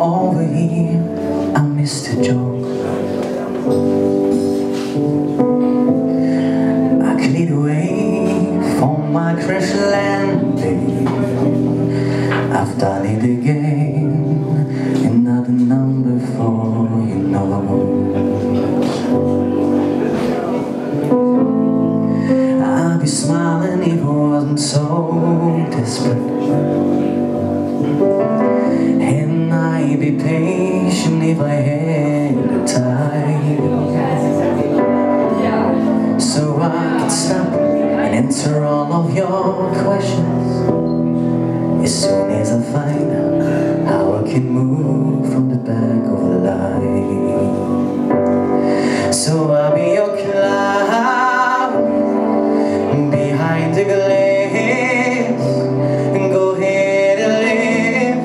over here, I missed a joke. I cleared away from my crash landing. I've done it again, another number for you know. I'd be smiling if I wasn't so desperate, and I'd be patient if I had the time. So I could stop and answer all of your questions as soon as I find out how I can move from the back of the line. So I'll be your cloud behind the glass, and go ahead and live,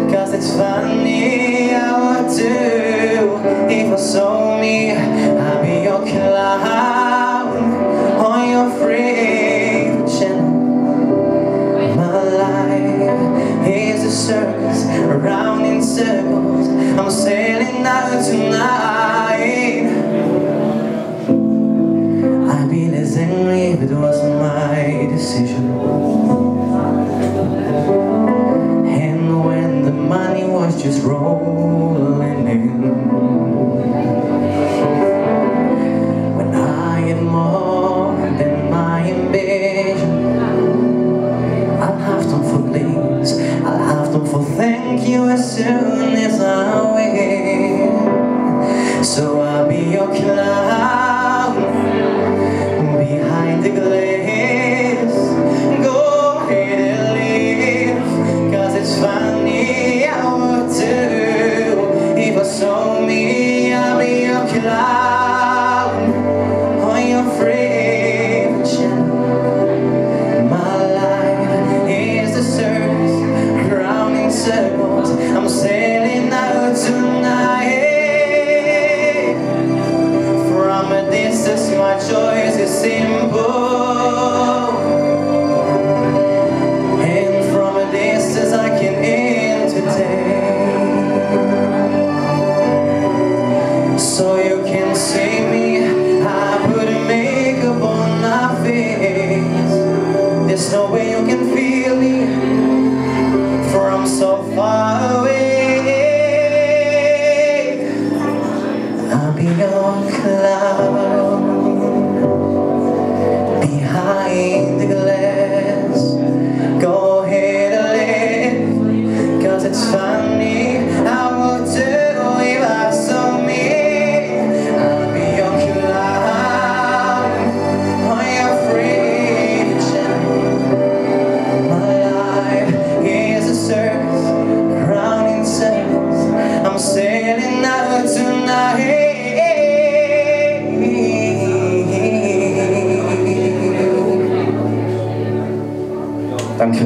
'cause it's funny I would do if I saw me. I'll be your cloud on your favorite channel. My life is a circus, around in circles. I'm sailing out tonight. I'd be less angry if it wasn't my decision. And when the money was just rolling in, when I had more than my ambition, I'll have them for please, I'll have them for thank you as soon as I win. So I'll be your cloud behind the glass. Go ahead and live, 'cause it's funny I would do if I saw me. I'll be your cloud on your favorite channel. My life is the circus, round in circles. I'm sailing out tonight. From a distance my choice is simple, and from a distance I can entertain. So you can see me, I put a makeup on my face. There's no way you can feel me from so far away. I'll be your cloud behind the glass. Go ahead and live, 'cause it's funny I would do if I saw me. I'll be your cloud on your favorite channel. My life is a circus, round in circles. I'm sailing out tonight. Danke.